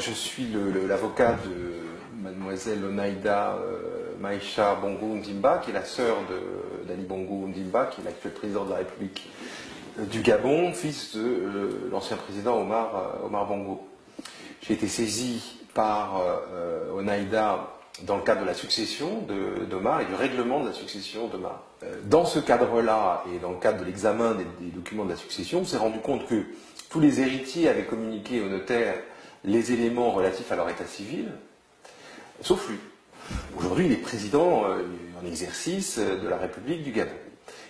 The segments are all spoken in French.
Je suis l'avocat de mademoiselle Onaïda Maïcha Bongo Ondimba, qui est la sœur d'Ali Bongo Ondimba, qui est l'actuel président de la République du Gabon, fils de l'ancien président Omar Bongo. J'ai été saisi par Onaïda dans le cadre de la succession d'Omar et du règlement de la succession d'Omar. Dans ce cadre-là et dans le cadre de l'examen des documents de la succession, on s'est rendu compte que tous les héritiers avaient communiqué au notaire les éléments relatifs à leur état civil, sauf lui. Aujourd'hui, il est président en exercice de la République du Gabon.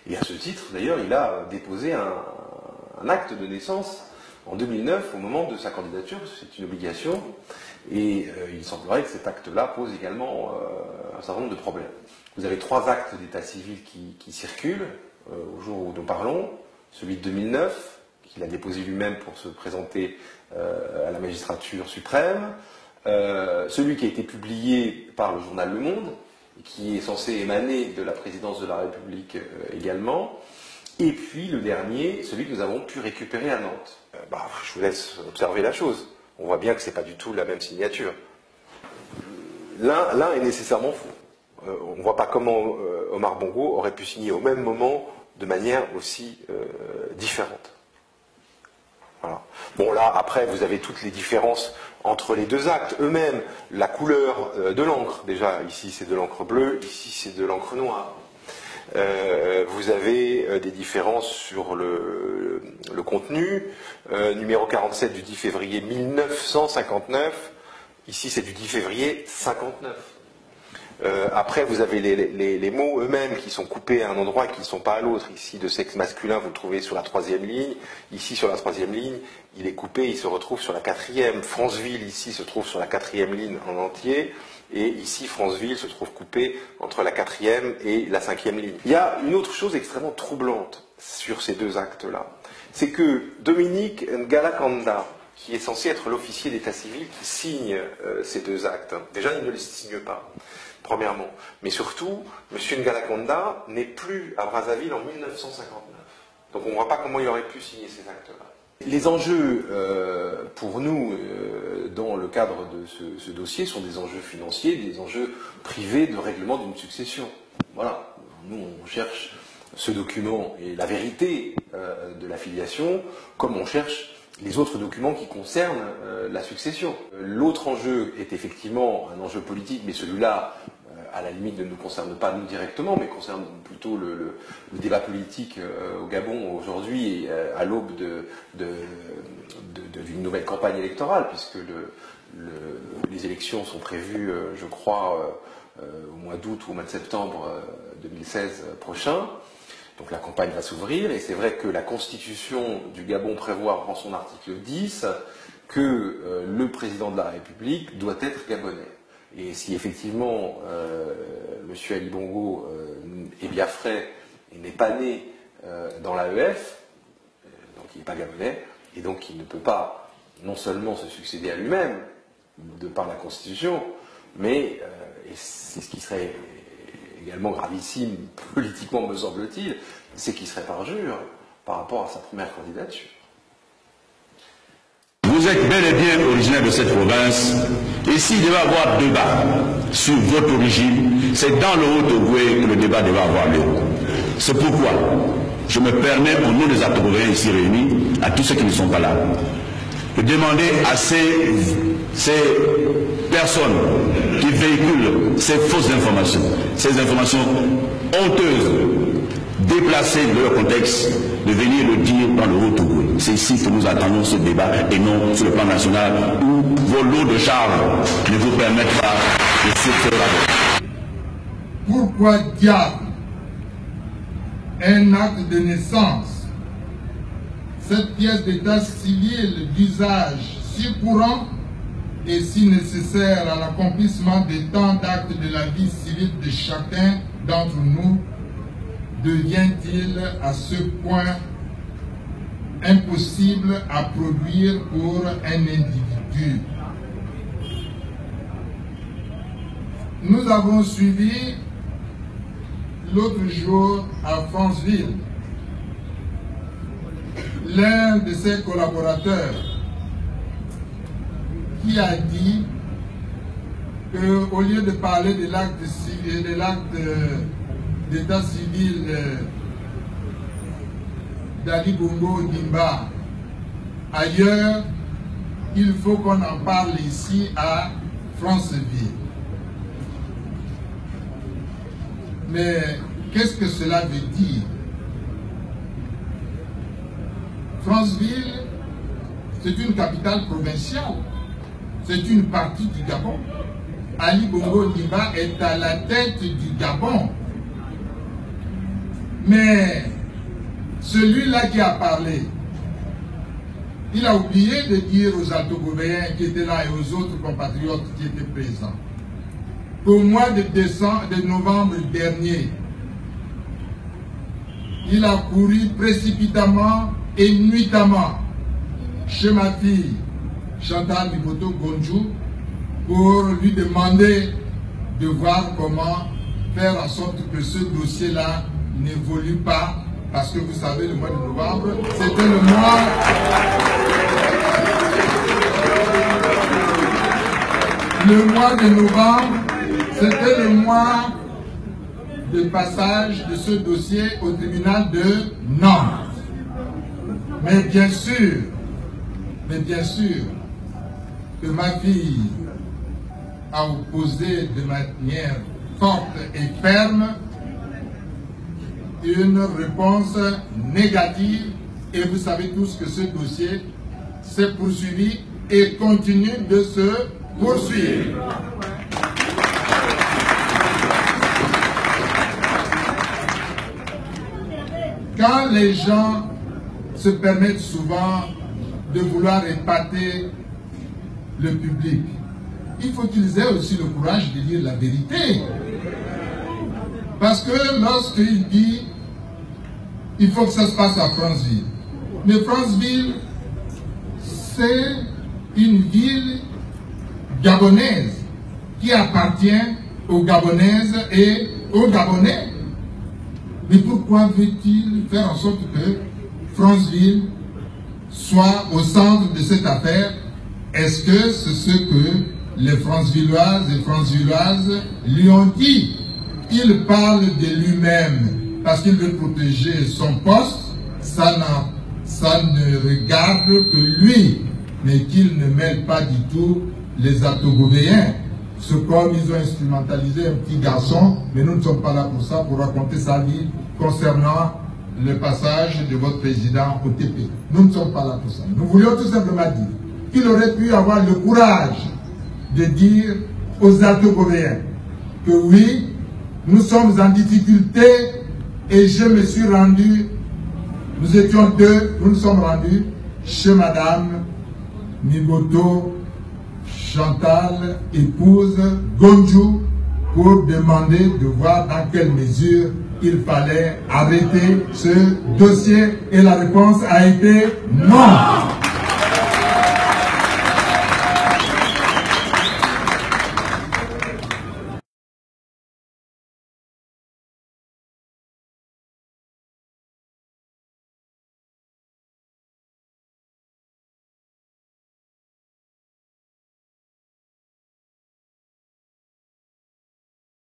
Et à ce titre, d'ailleurs, il a déposé un acte de naissance en 2009, au moment de sa candidature, c'est une obligation, et il semblerait que cet acte-là pose également un certain nombre de problèmes. Vous avez 3 actes d'état civil qui circulent au jour où nous parlons, celui de 2009, qu'il a déposé lui-même pour se présenter à la magistrature suprême, celui qui a été publié par le journal Le Monde, et qui est censé émaner de la présidence de la République également, et puis le dernier, celui que nous avons pu récupérer à Nantes. Je vous laisse observer la chose. On voit bien que ce n'est pas du tout la même signature. L'un est nécessairement faux. On ne voit pas comment Omar Bongo aurait pu signer au même moment de manière aussi différente. Voilà. Bon, là, après, vous avez toutes les différences entre les 2 actes eux-mêmes. La couleur de l'encre, déjà, ici c'est de l'encre bleue, ici c'est de l'encre noire. Vous avez des différences sur le contenu. Numéro 47 du 10 février 1959, ici c'est du 10 février 59. Après, vous avez les mots eux-mêmes qui sont coupés à un endroit et qui ne sont pas à l'autre. Ici, de sexe masculin, vous le trouvez sur la 3e ligne. Ici, sur la 3e ligne, il est coupé, il se retrouve sur la 4e. Franceville, ici, se trouve sur la 4e ligne en entier. Et ici, Franceville se trouve coupé entre la 4e et la 5e ligne. Il y a une autre chose extrêmement troublante sur ces 2 actes-là. C'est que Dominique N'Galakanda, qui est censé être l'officier d'état civil qui signe ces 2 actes, déjà, il ne les signe pas. Premièrement. Mais surtout, M. N'Galakanda n'est plus à Brazzaville en 1959. Donc on ne voit pas comment il aurait pu signer ces actes-là. Les enjeux pour nous, dans le cadre de ce dossier, sont des enjeux financiers, des enjeux privés de règlement d'une succession. Voilà. Nous, on cherche ce document et la vérité de la filiation, comme on cherche les autres documents qui concernent la succession. L'autre enjeu est effectivement un enjeu politique, mais celui-là, à la limite, ne nous concerne pas nous directement, mais concerne plutôt le débat politique au Gabon aujourd'hui, à l'aube d'une nouvelle campagne électorale, puisque les élections sont prévues, je crois, au mois d'août ou au mois de septembre 2016 prochain. Donc la campagne va s'ouvrir, et c'est vrai que la Constitution du Gabon prévoit en son article 10 que le président de la République doit être gabonais. Et si effectivement M. Ali Bongo est bien frais et n'est pas né dans l'AEF, donc il n'est pas gabonais, et donc il ne peut pas non seulement se succéder à lui-même, de par la Constitution, mais, et c'est ce qui serait également gravissime politiquement, me semble-t-il, c'est qu'il serait parjure par rapport à sa première candidature. Vous êtes bel et bien originaire de cette province, et s'il devait y avoir débat sur votre origine, c'est dans le Haut-Ogooué que le débat devait avoir lieu. C'est pourquoi je me permets, au nom des Atogouéens ici réunis, à tous ceux qui ne sont pas là, de demander à ces personnes qui véhiculent ces fausses informations, ces informations honteuses, déplacées de leur contexte, de venir le dire dans le Haut-Ogooué. C'est ici que nous attendons ce débat et non sur le plan national où vos lots de charges ne vous permettent pas de suivre. Pourquoi diable un acte de naissance, cette pièce d'état civil d'usage si courant et si nécessaire à l'accomplissement de tant d'actes de la vie civile de chacun d'entre nous, devient-il à ce point impossible à produire pour un individu? Nous avons suivi l'autre jour à Franceville l'un de ses collaborateurs qui a dit qu'au lieu de parler de l'acte d'état civil d'Ali Bongo Ondimba ailleurs, il faut qu'on en parle ici à Franceville. Mais qu'est-ce que cela veut dire? Franceville, c'est une capitale provinciale, c'est une partie du Gabon. Ali Bongo Ondimba est à la tête du Gabon. Mais celui-là qui a parlé, il a oublié de dire aux Alto-Gobéens qui étaient là et aux autres compatriotes qui étaient présents qu'au mois de novembre dernier, il a couru précipitamment et nuitamment chez ma fille Chantal Miboto Gonjou pour lui demander de voir comment faire en sorte que ce dossier-là n'évolue pas, parce que vous savez, le mois de novembre, c'était le mois de novembre, c'était le mois de passage de ce dossier au tribunal de Nantes. Mais bien sûr que ma fille a opposé de manière forte et ferme une réponse négative, et vous savez tous que ce dossier s'est poursuivi et continue de se poursuivre. Quand les gens se permettent souvent de vouloir épater le public, il faut qu'ils aient aussi le courage de dire la vérité. Parce que lorsqu'il dit il faut que ça se passe à Franceville, mais Franceville, c'est une ville gabonaise qui appartient aux Gabonaises et aux Gabonais. Mais pourquoi veut-il faire en sorte que Franceville soit au centre de cette affaire? Est-ce que c'est ce que les Francevilloises et Francevilloises lui ont dit? Il parle de lui-même parce qu'il veut protéger son poste. Ça ne regarde que lui, mais qu'il ne mêle pas du tout les Alto-Gobéens. Ce comme ils ont instrumentalisé un petit garçon, mais nous ne sommes pas là pour ça, pour raconter sa vie concernant le passage de votre président au TP. Nous ne sommes pas là pour ça. Nous voulions tout simplement dire qu'il aurait pu avoir le courage de dire aux Alto-Gobéens que oui, nous sommes en difficulté et je me suis rendu, nous étions deux, nous nous sommes rendus chez Madame Miboto Chantal, épouse Gonjou, pour demander de voir dans quelle mesure il fallait arrêter ce dossier, et la réponse a été non.